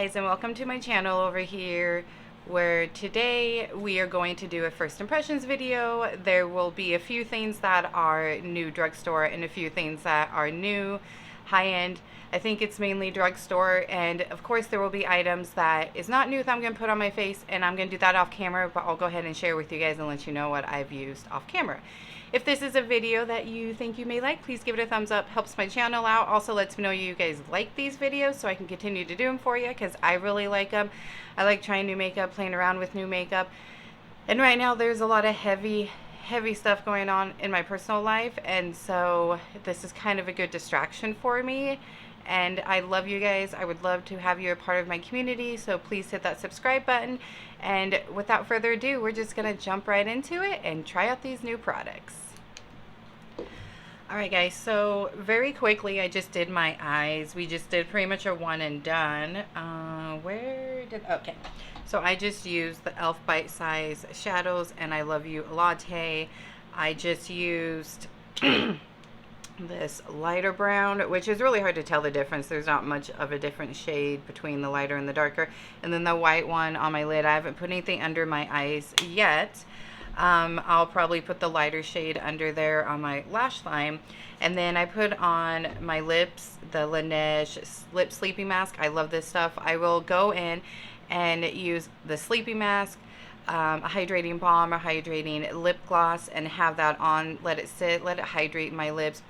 guys, and welcome to my channel over here, where today we are going to do a first impressions video. There will be a few things that are new drugstore and a few things that are new high-end. I think it's mainly drugstore, and of course there will be items that is not new that I'm going to put on my face, and I'm going to do that off camera, but I'll go ahead and share with you guys and let you know what I've used off camera. If this is a video that you think you may like, please give it a thumbs up. Helps my channel out. Also lets me know you guys like these videos so I can continue to do them for you, because I really like them. I like trying new makeup, playing around with new makeup. And right now there's a lot of heavy stuff going on in my personal life, and so this is kind of a good distraction for me. And I love you guys. I would love to have you a part of my community, so please hit that subscribe button. And without further ado, we're just gonna jump right into it and try out these new products. Alright guys, so very quickly I just did my eyes. We just did pretty much a one and done. Okay. So I just used the e.l.f. Bite Size Shadows and I Love You Latte. I just used this lighter brown, which is really hard to tell the difference. There's not much of a different shade between the lighter and the darker. And then the white one on my lid. I haven't put anything under my eyes yet. I'll probably put the lighter shade under there on my lash line. And then I put on my lips the Laneige Lip Sleeping Mask. I love this stuff. I will go in and use the sleeping mask, a hydrating balm or hydrating lip gloss, and have that on, let it sit, let it hydrate my lips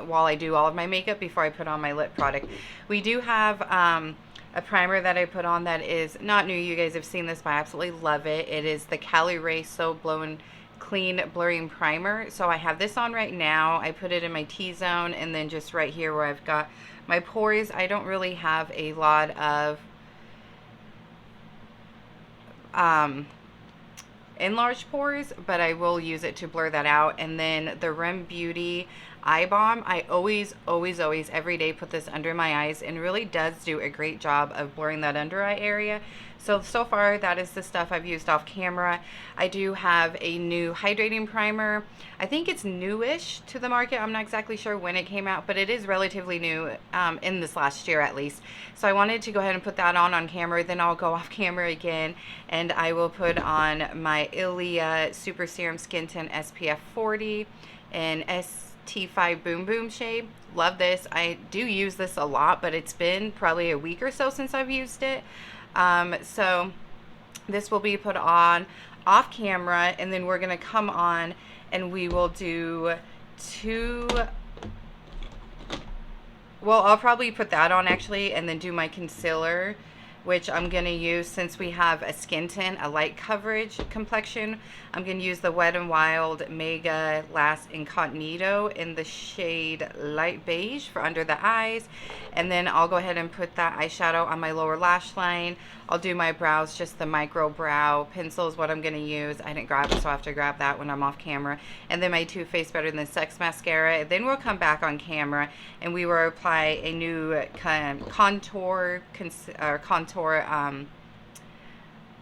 while I do all of my makeup before I put on my lip product. We do have a primer that I put on that is not new. You guys have seen this, but I absolutely love it. It is the Cali Ray So Blow and Clean Blurring Primer. So I have this on right now. I put it in my T-zone, and then just right here where I've got my pores. I don't really have a lot of enlarged pores, but I will use it to blur that out. And then the Rem Beauty Eye Balm, I always every day put this under my eyes, and really does do a great job of blurring that under eye area. So far that is the stuff I've used off camera. I do have a new hydrating primer. I think it's newish to the market. I'm not exactly sure when it came out, but it is relatively new, in this last year at least. So I wanted to go ahead and put that on camera. Then I'll go off camera again and I will put on my Ilia Super Serum Skin Tint SPF 40 and T5 Boom Boom shade. Love this. I do use this a lot, but it's been probably a week or so since I've used it. So this will be put on off camera, and then we're going to come on and we will do I'll probably put that on actually, and then do my concealer, which I'm going to use, since we have a skin tint, a light coverage complexion. I'm going to use the Wet n Wild Mega Lash Incognito in the shade Light Beige for under the eyes. And then I'll go ahead and put that eyeshadow on my lower lash line. I'll do my brows, just the micro brow pencil is what I'm going to use. I didn't grab it, so I have to grab that when I'm off camera. And then my Too Faced Better Than Sex mascara. Then we'll come back on camera and we will apply a new contour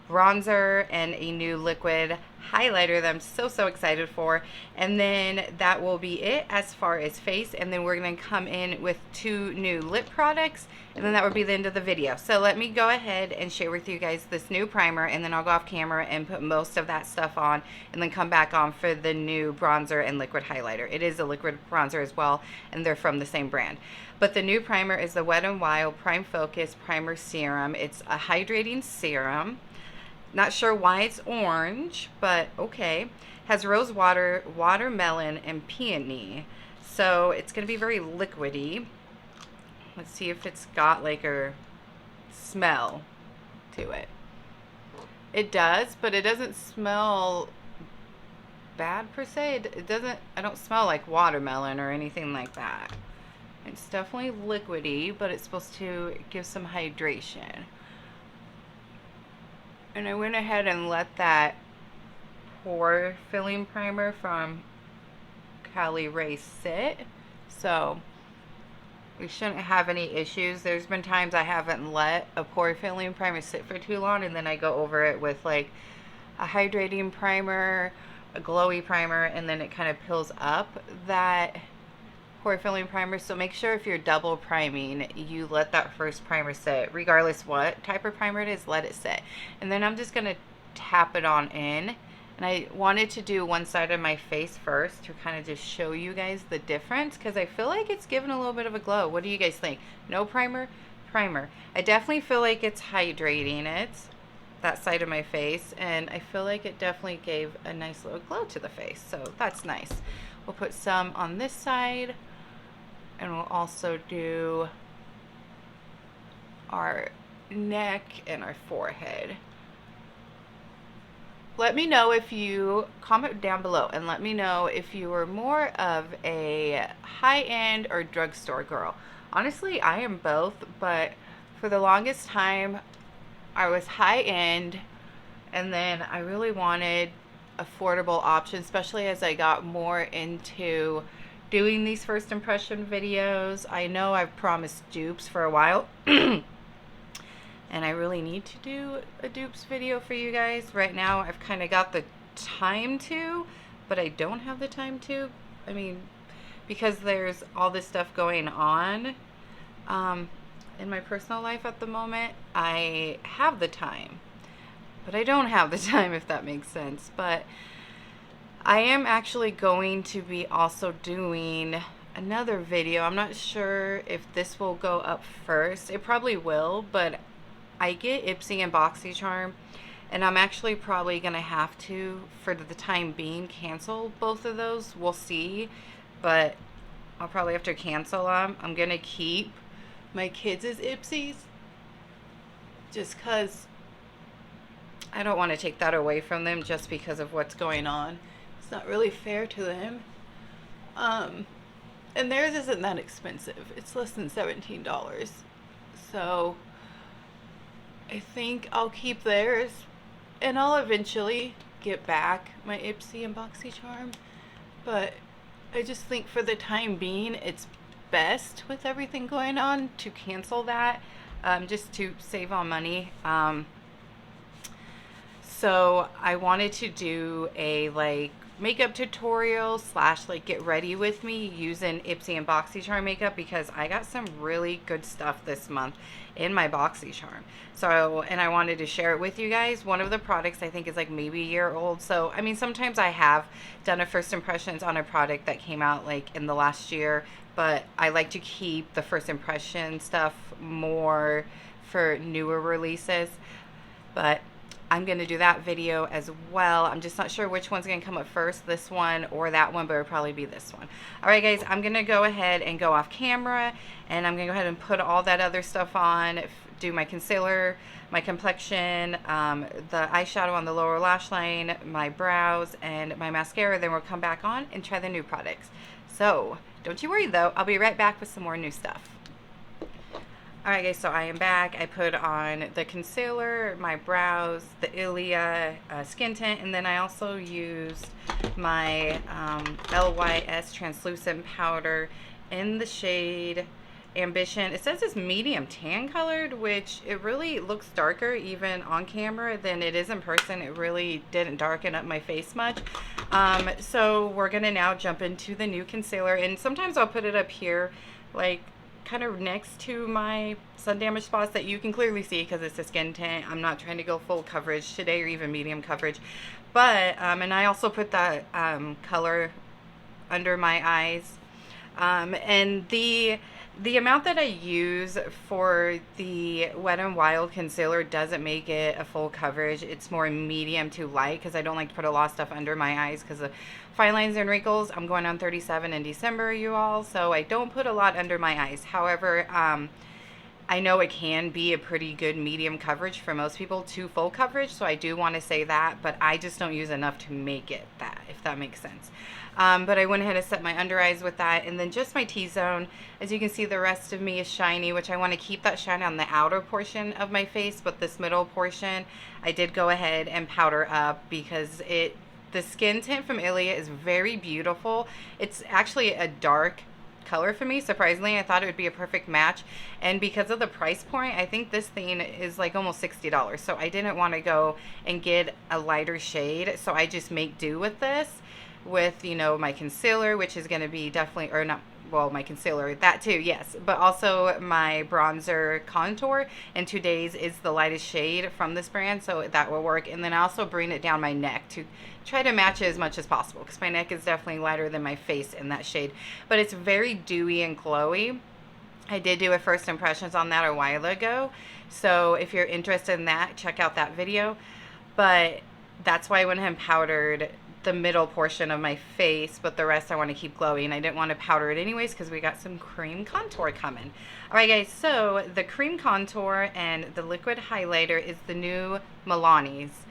bronzer and a new liquid highlighter that I'm so excited for. And then that will be it as far as face. And then we're going to come in with 2 new lip products, and then that would be the end of the video. So let me go ahead and share with you guys this new primer, and then I'll go off camera and put most of that stuff on, and then come back on for the new bronzer and liquid highlighter. It is a liquid bronzer as well, and they're from the same brand. But the new primer is the Wet n Wild Prime Focus Primer Serum. It's a hydrating serum. Not sure why it's orange, but okay. Has rose water, watermelon, and peony. So it's going to be very liquidy. Let's see if it's got like a smell to it. It does, but it doesn't smell bad per se. It doesn't, I don't smell like watermelon or anything like that. It's definitely liquidy, but it's supposed to give some hydration. And I went ahead and let that pore filling primer from Cali Ray sit. So we shouldn't have any issues. There's been times I haven't let a pore filling primer sit for too long, and then I go over it with like a hydrating primer, a glowy primer, and then it kind of pills up that pore filling primer. So make sure if you're double priming, you let that first primer sit. Regardless what type of primer it is, let it sit. And then I'm just going to tap it on in. And I wanted to do one side of my face first to kind of just show you guys the difference, because I feel like it's giving a little bit of a glow. What do you guys think? No primer? Primer. I definitely feel like it's hydrating it, that side of my face, and I feel like it definitely gave a nice little glow to the face, so that's nice. We'll put some on this side, and we'll also do our neck and our forehead. Let me know if you comment down below and let me know if you were more of a high-end or drugstore girl. Honestly, I am both, but for the longest time I was high-end, and then I really wanted affordable options, especially as I got more into doing these first impression videos. I know I've promised dupes for a while and I really need to do a dupes video for you guys. Right now I've kind of got the time to, but I don't have the time to. I mean, because there's all this stuff going on in my personal life at the moment. I have the time, but I don't have the time, if that makes sense. But I am actually going to be also doing another video. I'm not sure if this will go up first. It probably will, but I get Ipsy and BoxyCharm, and I'm actually probably gonna have to, for the time being, cancel both of those. We'll see, but I'll probably have to cancel them. I'm gonna keep my kids as Ipsies just because I don't want to take that away from them just because of what's going on. It's not really fair to them. And theirs isn't that expensive. It's less than $17. So I think I'll keep theirs, and I'll eventually get back my Ipsy and BoxyCharm. But I just think for the time being, it's best with everything going on to cancel that, just to save on money. So I wanted to do a makeup tutorial slash get ready with me using Ipsy and BoxyCharm makeup, because I got some really good stuff this month in my BoxyCharm. So, and I wanted to share it with you guys. One of the products I think is maybe a year old. So, I mean, sometimes I have done a first impressions on a product that came out in the last year, but I like to keep the first impression stuff more for newer releases. But I'm going to do that video as well. I'm just not sure which one's going to come up first, this one or that one, but it'll probably be this one. All right, guys, I'm going to go ahead and go off camera, and I'm going to go ahead and put all that other stuff on, do my concealer, my complexion, the eyeshadow on the lower lash line, my brows, and my mascara. Then we'll come back on and try the new products. So don't you worry, though. I'll be right back with some more new stuff. Alright guys, so I am back. I put on the concealer, my brows, the Ilia skin tint, and then I also used my LYS translucent powder in the shade Ambition. It says it's medium tan colored, which it really looks darker even on camera than it is in person. It really didn't darken up my face much. So we're going to now jump into the new concealer, and sometimes I'll put it up here kind of next to my sun damage spots that you can clearly see because it's a skin tint. I'm not trying to go full coverage today or even medium coverage, but and I also put that color under my eyes, and the amount that I use for the Wet n Wild concealer doesn't make it a full coverage. It's more medium to light because I don't like to put a lot of stuff under my eyes because of fine lines and wrinkles. I'm going on 37 in December, you all, so I don't put a lot under my eyes. However, I know it can be a pretty good medium coverage for most people to full coverage, so I do want to say that, but I just don't use enough to make it that, if that makes sense. But I went ahead and set my under eyes with that, and then just my T-zone. As you can see, the rest of me is shiny, which I want to keep that shine on the outer portion of my face, but this middle portion, I did go ahead and powder up because the skin tint from Ilia is very beautiful. It's actually a dark color for me. Surprisingly, I thought it would be a perfect match, and because of the price point, I think this thing is almost $60, so I didn't want to go and get a lighter shade, so I just make do with this with my concealer, which is going to be definitely, or not well, my concealer, that too, yes, but also my bronzer contour, and today's is the lightest shade from this brand, so that will work. And then I also bring it down my neck to try to match it as much as possible, because my neck is definitely lighter than my face in that shade, but it's very dewy and glowy. I did do a first impressions on that a while ago, so if you're interested in that, check out that video. But that's why I went ahead and powdered the middle portion of my face, but the rest I want to keep glowing. I didn't want to powder it anyways because we got some cream contour coming. All right, guys, so the cream contour and the liquid highlighter is the new Milani's.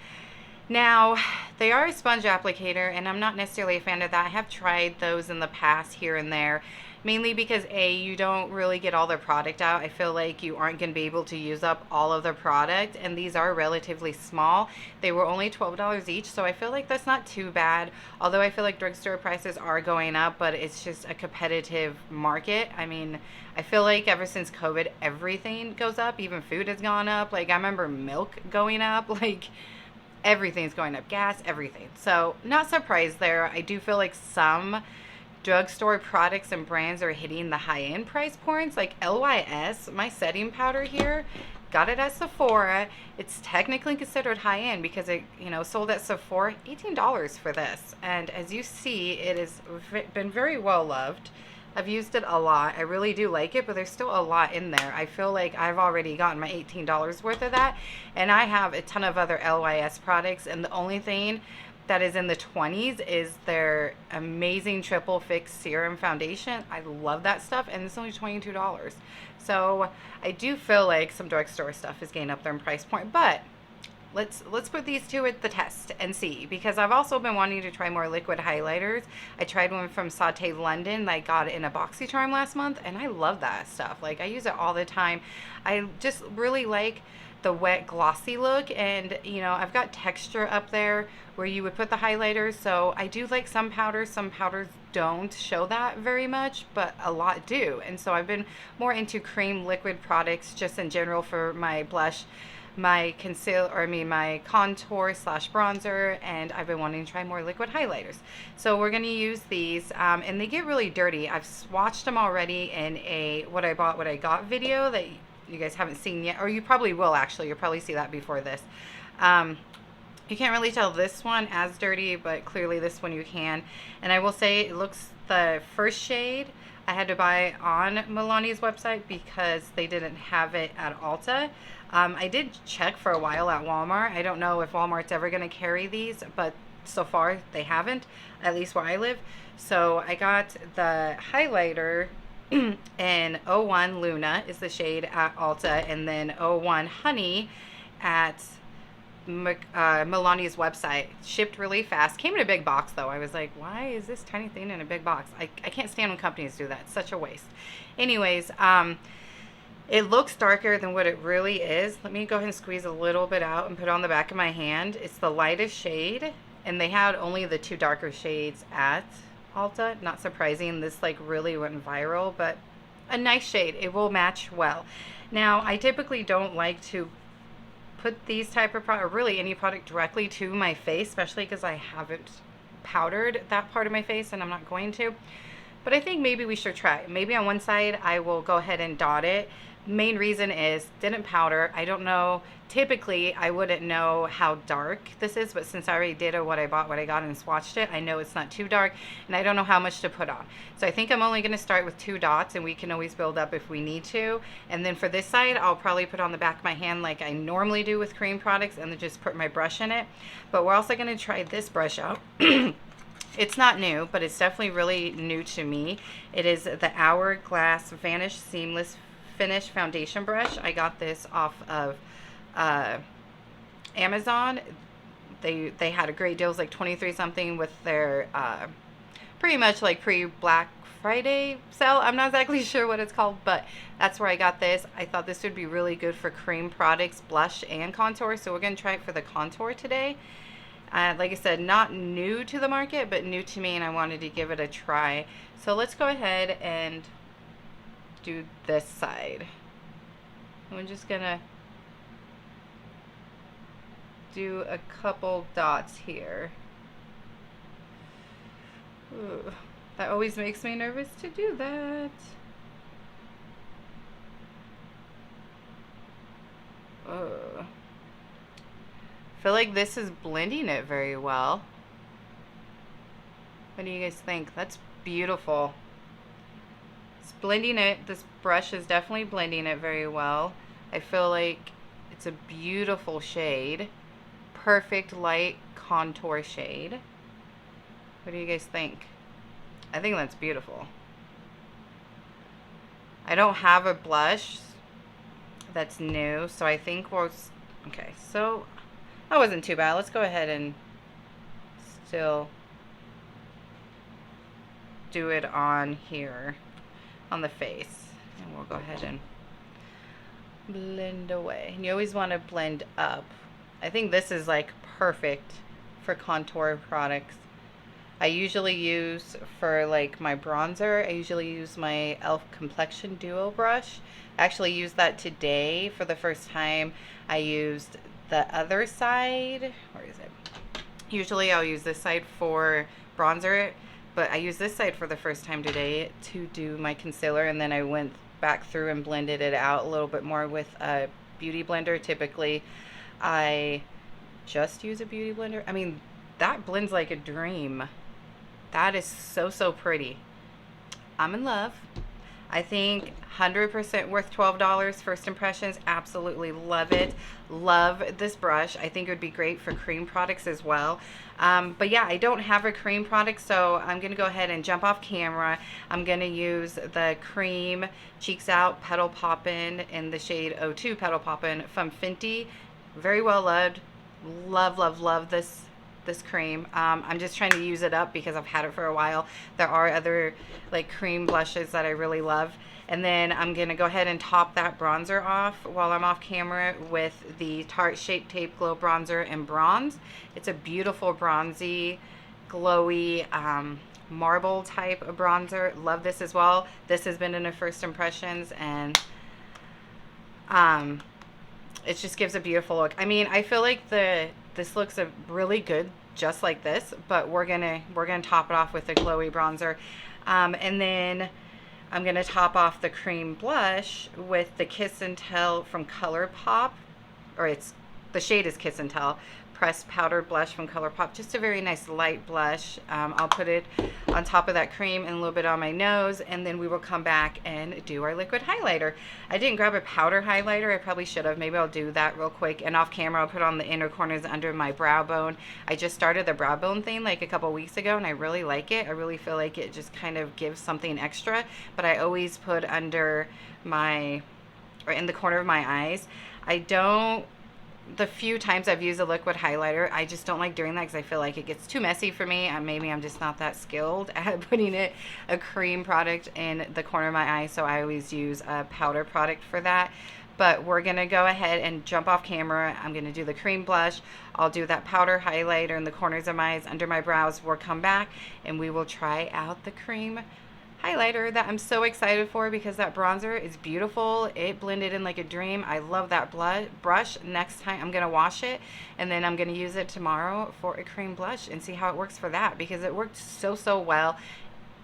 Now, they are a sponge applicator, and I'm not necessarily a fan of that. I have tried those in the past here and there, mainly because A, you don't really get all their product out. I feel like you aren't going to be able to use up all of their product, and these are relatively small. They were only $12 each, so I feel like that's not too bad, although I feel like drugstore prices are going up, but it's just a competitive market. I mean, I feel like ever since COVID, everything goes up. Even food has gone up. Like, I remember milk going up. Like, everything's going up, gas, everything. So not surprised there. I do feel like some drugstore products and brands are hitting the high-end price points, like LYS, my setting powder here, got it at Sephora. It's technically considered high-end because it, you know, sold at Sephora, $18 for this. And as you see, it has been very well loved. I've used it a lot. I really do like it, but there's still a lot in there. I feel like I've already gotten my $18 worth of that, and I have a ton of other LYS products, and the only thing that is in the 20s is their amazing triple fix serum foundation. I love that stuff, and it's only $22. So I do feel like some drugstore stuff is getting up there in price point, but let's put these two at the test and see, because I've also been wanting to try more liquid highlighters. I tried one from Sauté London that I got in a BoxyCharm last month, and I love that stuff. Like, I use it all the time. I just really like the wet glossy look, and you know, I've got texture up there where you would put the highlighters, so I do like some powders don't show that very much, but a lot do. And so I've been more into cream liquid products just in general for my blush, my my contour slash bronzer, and I've been wanting to try more liquid highlighters. So we're going to use these, and they get really dirty. I've swatched them already in a what I bought, what I got video that you guys haven't seen yet, or you probably will actually. You'll probably see that before this. You can't really tell this one as dirty, but clearly this one you can. And I will say, it looks, the first shade I had to buy on Milani's website because they didn't have it at Ulta. I did check for a while at Walmart. I don't know if Walmart's ever going to carry these, but so far they haven't, at least where I live. So I got the highlighter in 01 Luna is the shade at Ulta, and then 01 Honey at Milani's website. Shipped really fast. Came in a big box though. I was like, why is this tiny thing in a big box? I can't stand when companies do that. It's such a waste. Anyways, it looks darker than what it really is. Let me go ahead and squeeze a little bit out and put it on the back of my hand. It's the lightest shade, and they had only the two darker shades at Ulta. Not surprising. This like really went viral, but a nice shade. It will match well. Now, I typically don't like to put these type of product, or really any product, directly to my face, especially because I haven't powdered that part of my face, and I'm not going to. But I think maybe we should try. Maybe on one side I will go ahead and dot it. Main reason is didn't powder. I don't know. Typically I wouldn't know how dark this is, but since I already did what I bought, what I got, and swatched it, I know it's not too dark, and I don't know how much to put on. So I think I'm only going to start with 2 dots, and we can always build up if we need to. And then for this side, I'll probably put on the back of my hand like I normally do with cream products, and then just put my brush in it. But we're also going to try this brush out. It's not new, but it's definitely really new to me. It is the Hourglass Vanish Seamless Finish Foundation Brush. I got this off of Amazon. They had a great deal. It was like 23 something with their pretty much like pre-Black Friday sale. I'm not exactly sure what it's called, but that's where I got this. I thought this would be really good for cream products, blush, and contour. So we're going to try it for the contour today. Like I said, not new to the market, but new to me, and I wanted to give it a try. So let's go ahead and do this side. I'm just gonna do a couple dots here. Ooh. That always makes me nervous to do that. I feel like this is blending it very well. What do you guys think? That's beautiful. It's blending it. This brush is definitely blending it very well. I feel like it's a beautiful shade. Perfect light contour shade. What do you guys think? I think that's beautiful. I don't have a blush that's new, so I think we'll... Okay, so that wasn't too bad. Let's go ahead and still do it on here, on the face. And we'll go ahead and blend away. And you always want to blend up. I think this is like perfect for contour products. I usually use, for like my bronzer, I usually use my e.l.f. Complexion Duo brush. I actually used that today for the first time. I used the other side. Where is it? Usually I'll use this side for bronzer, but I used this side for the first time today to do my concealer, and then I went back through and blended it out a little bit more with a beauty blender. Typically, I just use a beauty blender. I mean, that blends like a dream. That is so, so pretty. I'm in love. I think 100% worth $12. First impressions, absolutely love it. Love this brush. I think it would be great for cream products as well. But yeah, I don't have a cream product, so I'm going to go ahead and jump off camera. I'm going to use the cream Cheeks Out Petal Poppin' in the shade 02 Petal Poppin' from Fenty. Very well loved. Love, love, love this cream. I'm just trying to use it up because I've had it for a while. There are other like cream blushes that I really love. And then I'm going to go ahead and top that bronzer off while I'm off camera with the Tarte Shape Tape Glow Bronzer in Bronze. It's a beautiful bronzy, glowy, marble type of bronzer. Love this as well. This has been in the first impressions, and it just gives a beautiful look. I mean, I feel like this looks really good just like this, but we're gonna top it off with a glowy bronzer, and then I'm gonna top off the cream blush with the Kiss and Tell from ColourPop, or the shade is Kiss and Tell pressed powdered blush from ColourPop. Just a very nice light blush. I'll put it on top of that cream and a little bit on my nose, and then we will come back and do our liquid highlighter. I didn't grab a powder highlighter. I probably should have. Maybe I'll do that real quick, and off camera I'll put on the inner corners under my brow bone. I just started the brow bone thing like a couple weeks ago, and I really like it. I really feel like it just kind of gives something extra, but I always put under my, or in the corner of my eyes. The few times I've used a liquid highlighter, I just don't like doing that because I feel like it gets too messy for me, and maybe I'm just not that skilled at putting a cream product in the corner of my eye, so I always use a powder product for that. But we're going to go ahead and jump off camera. I'm going to do the cream blush. I'll do that powder highlighter in the corners of my eyes, under my brows. We'll come back and we will try out the cream highlighter that I'm so excited for, because that bronzer is beautiful. It blended in like a dream. I love that brush. Next time I'm gonna wash it, and then I'm gonna use it tomorrow for a cream blush and see how it works for that, because it worked so well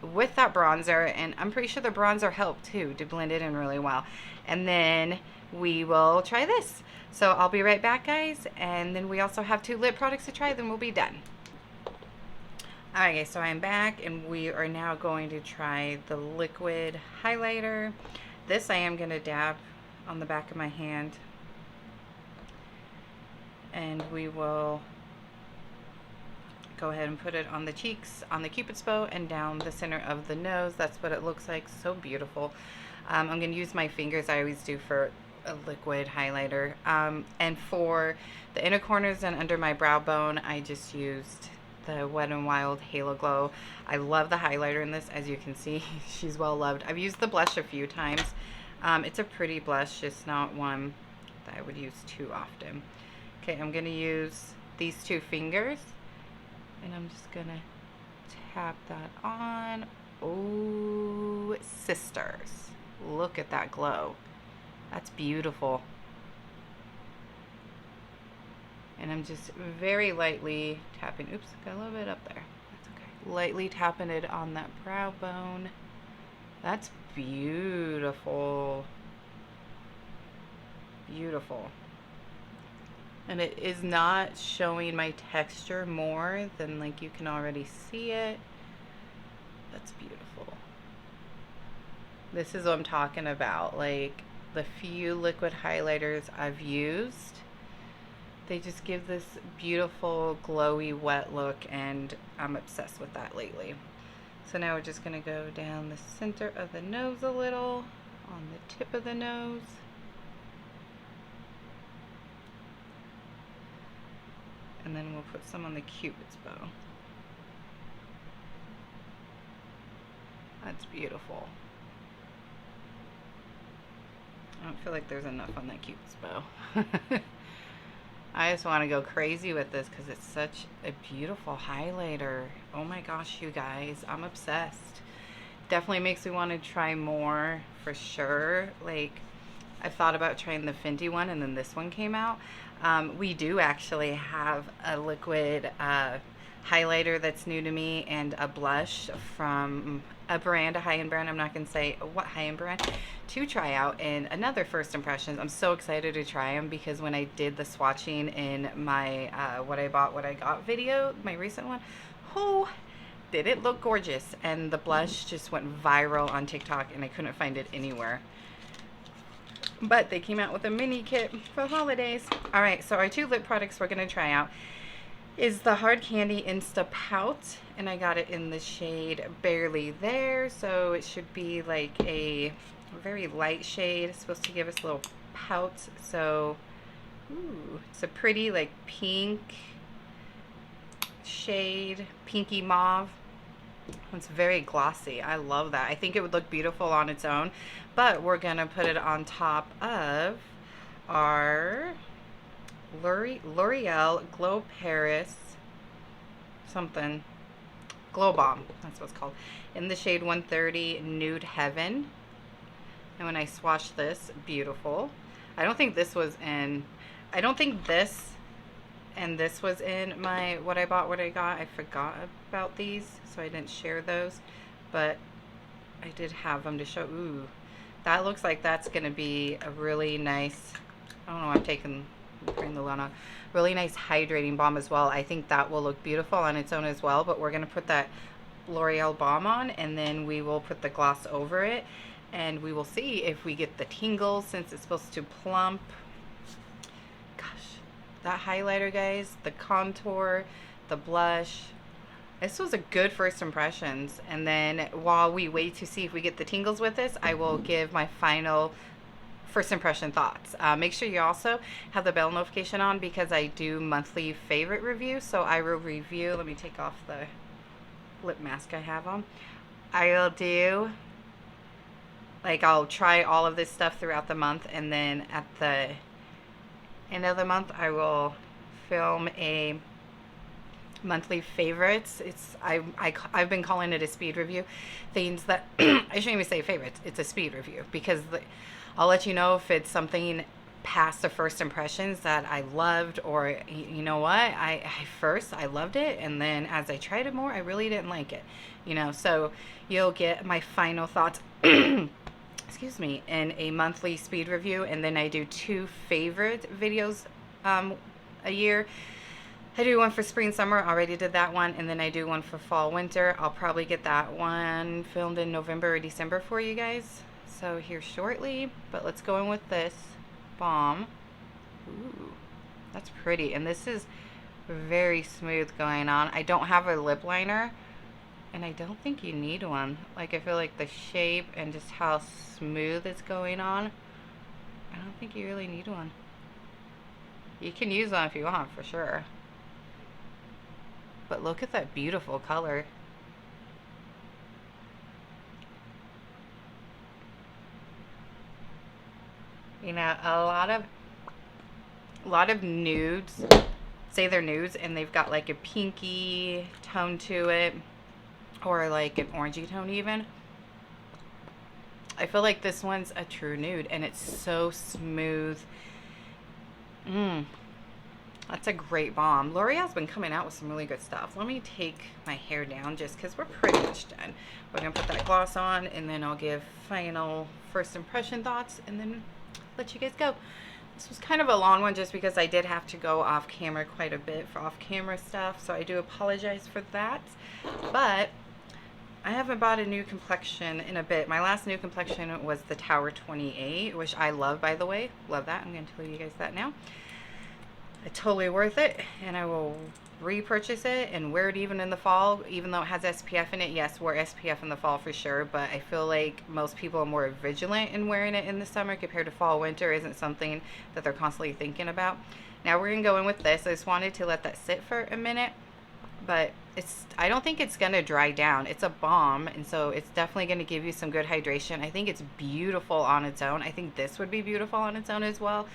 with that bronzer, and I'm pretty sure the bronzer helped too to blend it in really well. And then we will try this. So I'll be right back, guys, and then we also have 2 lip products to try, then we'll be done. Alright guys, so I'm back, and we are now going to try the liquid highlighter. This I am going to dab on the back of my hand, and we will go ahead and put it on the cheeks, on the cupid's bow, and down the center of the nose. That's what it looks like. So beautiful. I'm going to use my fingers. I always do for a liquid highlighter. And for the inner corners and under my brow bone, I just used the Wet n Wild Halo Glow. I love the highlighter in this. As you can see, she's well loved. I've used the blush a few times. It's a pretty blush, just not one that I would use too often. Okay, I'm going to use these 2 fingers, and I'm just going to tap that on. Oh, sisters. Look at that glow. That's beautiful. And I'm just very lightly tapping. Oops, got a little bit up there. That's okay. lightly tapping it on that brow bone. That's beautiful. Beautiful. And it is not showing my texture more than like you can already see it. That's beautiful. This is what I'm talking about. Like the few liquid highlighters I've used, they just give this beautiful glowy wet look, and I'm obsessed with that lately. So now we're just going to go down the center of the nose a little, on the tip of the nose. And then we'll put some on the Cupid's bow. That's beautiful. I don't feel like there's enough on that Cupid's bow. I just want to go crazy with this because it's such a beautiful highlighter. Oh my gosh, you guys, I'm obsessed. Definitely makes me want to try more for sure. Like, I thought about trying the Fenty one, and then this one came out. We do actually have a liquid highlighter that's new to me, and a blush from a brand, a high-end brand. I'm not going to say what high-end brand, to try out in another first impressions. I'm so excited to try them because when I did the swatching in my what I bought, what I got video, my recent one, oh, did it look gorgeous. And the blush just went viral on TikTok, and I couldn't find it anywhere. But they came out with a mini kit for the holidays. All right, so our two lip products we're going to try out is the Hard Candy Insta Pout, and I got it in the shade Barley there, so it should be like a very light shade. It's supposed to give us a little pout. So ooh, it's a pretty like pink shade, pinky mauve. It's very glossy. I love that. I think it would look beautiful on its own, but we're gonna put it on top of our Loreal Glow Paris something Glow Balm, that's what it's called, in the shade 130 Nude Heaven. And when I swatch this, beautiful. I don't think this was in, I don't think this and this was in my what I bought, what I got. I forgot about these, so I didn't share those, but I did have them to show. Ooh, that looks like that's gonna be a really nice, I don't know, I'm putting the lotion on, really nice hydrating balm as well. I think that will look beautiful on its own as well, but we're gonna put that L'Oreal balm on, and then we will put the gloss over it, and we will see if we get the tingles, since it's supposed to plump. Gosh, that highlighter, guys, the contour, the blush, this was a good first impressions. And then while we wait to see if we get the tingles with this, I will give my final first impression thoughts. Make sure you also have the bell notification on, because I do monthly favorite reviews. So I will review, let me take off the lip mask I have on. I will do, like, I'll try all of this stuff throughout the month, and then at the end of the month I will film a monthly favorites. I've been calling it a speed review. Things that I shouldn't even say favorites, it's a speed review, because I'll let you know if it's something past the first impressions that I loved, or you know what, I first I loved it, and then as I tried it more, I really didn't like it, you know. So you'll get my final thoughts excuse me, in a monthly speed review. And then I do 2 favorite videos a year. I do one for spring, summer, already did that one, and then I do one for fall, winter. I'll probably get that one filmed in November or December for you guys, so here shortly. But let's go in with this balm. Ooh, that's pretty, and this is very smooth going on. I don't have a lip liner, and I don't think you need one. Like, I feel like the shape and just how smooth it's going on, I don't think you really need one. You can use one if you want, for sure. But look at that beautiful color. You know, a lot of nudes say they're nudes, and they've got like a pinky tone to it, or like an orangey tone even. I feel like this one's a true nude, and it's so smooth. That's a great balm. L'Oreal's been coming out with some really good stuff. Let me take my hair down just because we're pretty much done. We're going to put that gloss on, and then I'll give final first impression thoughts, and then let you guys go. This was kind of a long one just because I did have to go off camera quite a bit for off camera stuff, so I do apologize for that. But I haven't bought a new complexion in a bit. My last new complexion was the Tower 28, which I love, by the way. Love that. I'm going to tell you guys that now. It's totally worth it, and I will repurchase it and wear it even in the fall, even though it has SPF in it. Yes, wear SPF in the fall for sure, but I feel like most people are more vigilant in wearing it in the summer compared to fall. Winter isn't something that they're constantly thinking about. Now we're gonna go in with this. I just wanted to let that sit for a minute, but I don't think it's gonna dry down. It's a balm, and so it's definitely gonna give you some good hydration. I think it's beautiful on its own. I think this would be beautiful on its own as well,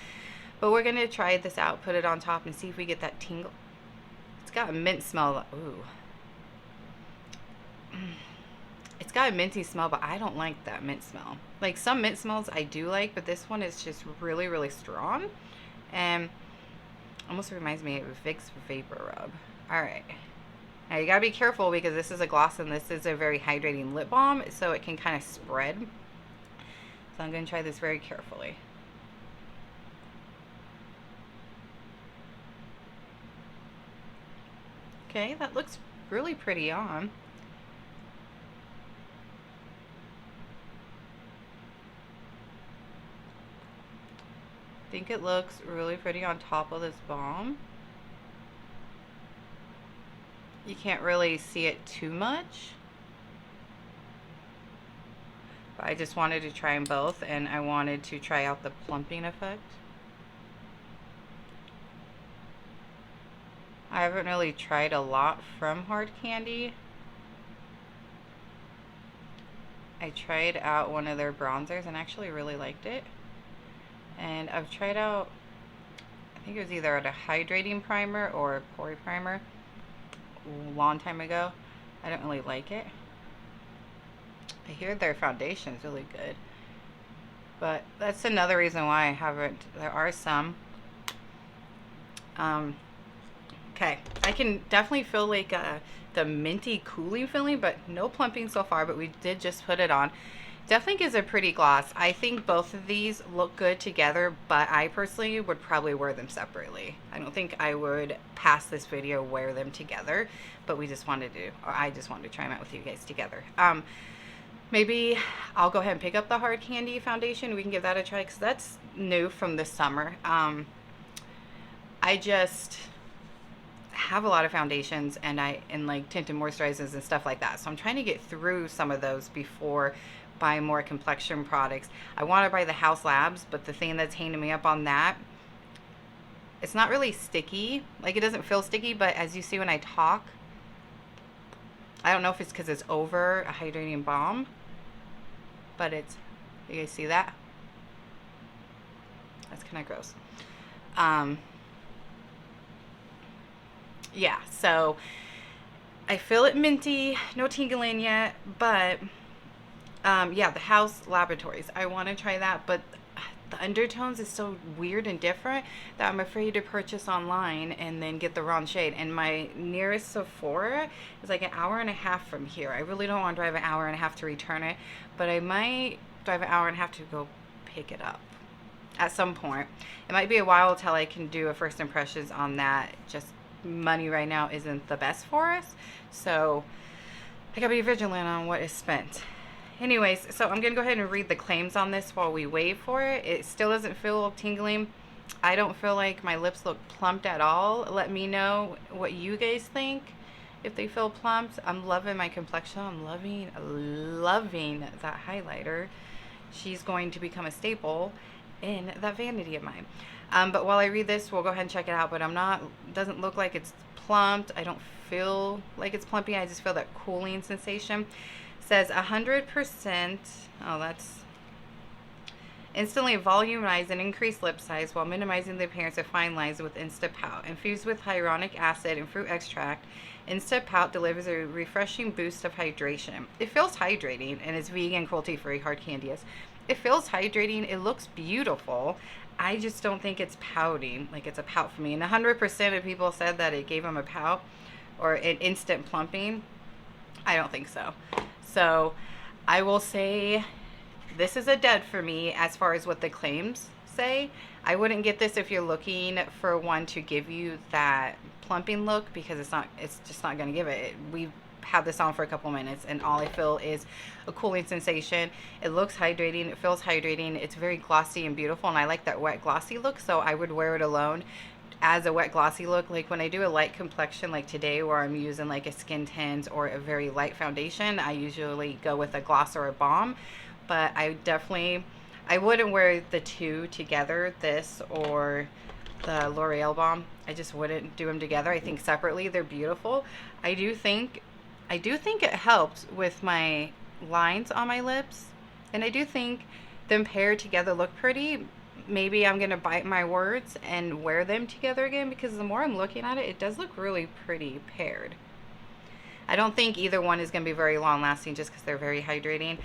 but we're gonna try this out, put it on top, and see if we get that tingle. It's got a mint smell. Ooh. It's got a minty smell, but I don't like that mint smell. Like some mint smells I do like, but this one is just really, really strong. And almost reminds me of Vicks Vapor Rub. Alright. Now you gotta be careful because this is a gloss and this is a very hydrating lip balm, so it can kind of spread. So I'm gonna try this very carefully. Okay, that looks really pretty on. I think it looks really pretty on top of this balm. You can't really see it too much, but I just wanted to try them both, and I wanted to try out the plumping effect. I haven't really tried a lot from Hard Candy. I tried out one of their bronzers and actually really liked it. And I've tried out, I think it was either a hydrating primer or a pore primer a long time ago. I don't really like it. I hear their foundation is really good, but that's another reason why I haven't. There are some. Okay, I can definitely feel like the minty cooling feeling, but no plumping so far, but we did just put it on. Definitely gives a pretty gloss. I think both of these look good together, but I personally would probably wear them separately. I don't think I would pass this video wear them together, but we just wanted to, or I just wanted to try them out with you guys together. Maybe I'll go ahead and pick up the Hard Candy foundation. We can give that a try because that's new from this summer. I just have a lot of foundations and like tinted moisturizers and stuff like that, so I'm trying to get through some of those before buying more complexion products. I want to buy the House Labs, but the thing that's hanging me up on that, it's not really sticky. Like, it doesn't feel sticky, but as you see when I talk, I don't know if it's because it's over a hydrating balm, but it's, you guys see that? That's kind of gross. Yeah, so I feel it minty, no tingling yet, but yeah, the House Laboratories, I want to try that, but the undertones is so weird and different that I'm afraid to purchase online and then get the wrong shade. And my nearest Sephora is like an hour and a half from here. I really don't want to drive an hour and a half to return it, but I might drive an hour and a half to go pick it up at some point. It might be a while till I can do a first impressions on that. Just money right now isn't the best for us, so I gotta be vigilant on what is spent. Anyways, so I'm gonna go ahead and read the claims on this while we wait for it. It still doesn't feel tingling. I don't feel like my lips look plumped at all. Let me know what you guys think, if they feel plumped. I'm loving my complexion. I'm loving that highlighter. She's going to become a staple in that vanity of mine. But while I read this, we'll go ahead and check it out. But doesn't look like it's plumped. I don't feel like it's plumpy. I just feel that cooling sensation. It says 100%. Oh, that's instantly volumize and increase lip size while minimizing the appearance of fine lines with Insta Pout. Infused with hyaluronic acid and fruit extract, Insta Pout delivers a refreshing boost of hydration. It feels hydrating and is vegan, cruelty-free. Hard Candy is. It feels hydrating. It looks beautiful. I just don't think it's pouty. Like, it's a pout for me. And 100% of people said that it gave them a pout or an instant plumping. I don't think so. So I will say this is a dud for me as far as what the claims say. I wouldn't get this if you're looking for one to give you that plumping look, because it's just not going to give it. We've had this on for a couple minutes and all I feel is a cooling sensation. It looks hydrating, it feels hydrating, it's very glossy and beautiful, and I like that wet glossy look, so I would wear it alone as a wet glossy look. Like when I do a light complexion like today, where I'm using like a skin tint or a very light foundation, I usually go with a gloss or a balm. But I wouldn't wear the two together, this or the L'Oreal balm. I just wouldn't do them together. I think separately they're beautiful. I do think it helps with my lines on my lips, and I do think them paired together look pretty. Maybe I'm gonna bite my words and wear them together again, because the more I'm looking at it, it does look really pretty paired. I don't think either one is gonna be very long lasting just because they're very hydrating.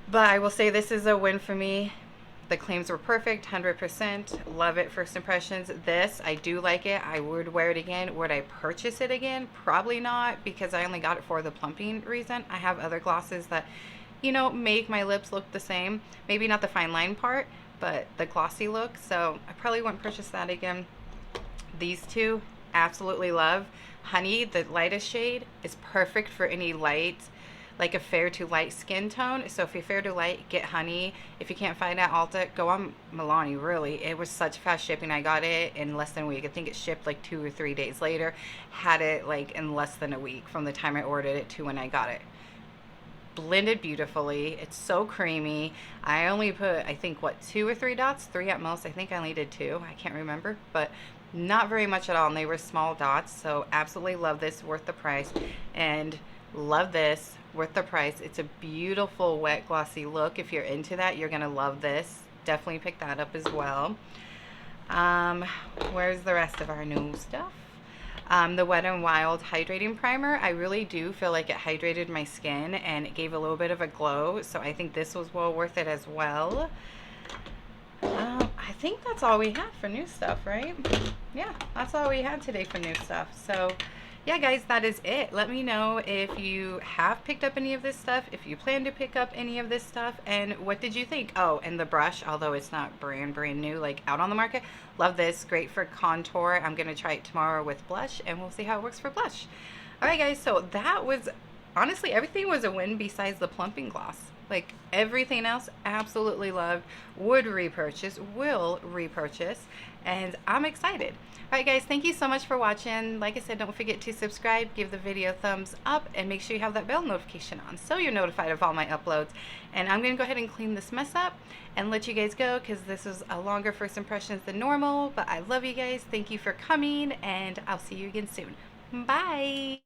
But I will say this is a win for me. The claims were perfect, 100%. Love it, first impressions. This, I do like it. I would wear it again. Would I purchase it again? Probably not, because I only got it for the plumping reason. I have other glosses that, you know, make my lips look the same. Maybe not the fine line part, but the glossy look. So I probably wouldn't purchase that again. These two, absolutely love. Honey, the lightest shade, is perfect for any light, like a fair to light skin tone. So if you're fair to light, get Honey. If you can't find it at Ulta, go on Milani. Really, it was such fast shipping. I got it in less than a week. I think it shipped like 2 or 3 days later. Had it like in less than a week from the time I ordered it to when I got it. Blended beautifully. It's so creamy. I only put, I think, what, 2 or 3 dots? 3 at most. I think I only did 2. I can't remember, but not very much at all, and they were small dots. So absolutely love this, worth the price. And love this, worth the price. It's a beautiful wet glossy look. If you're into that, you're gonna love this. Definitely pick that up as well. Where's the rest of our new stuff? The Wet n Wild hydrating primer. I really do feel like it hydrated my skin and it gave a little bit of a glow, so I think this was well worth it as well. I think that's all we had for new stuff, right? Yeah, that's all we had today for new stuff. So yeah, guys, that is it. Let me know if you have picked up any of this stuff, if you plan to pick up any of this stuff, and what did you think? Oh, and the brush, although it's not brand new, like out on the market, love this. Great for contour. I'm going to try it tomorrow with blush, and we'll see how it works for blush. All right, guys, so that was, honestly, everything was a win besides the plumping gloss. Like, everything else, absolutely loved. Would repurchase, will repurchase, and I'm excited. All right, guys, thank you so much for watching. Like I said, don't forget to subscribe, give the video a thumbs up, and make sure you have that bell notification on so you're notified of all my uploads. And I'm going to go ahead and clean this mess up and let you guys go, because this is a longer first impressions than normal. But I love you guys. Thank you for coming, and I'll see you again soon. Bye.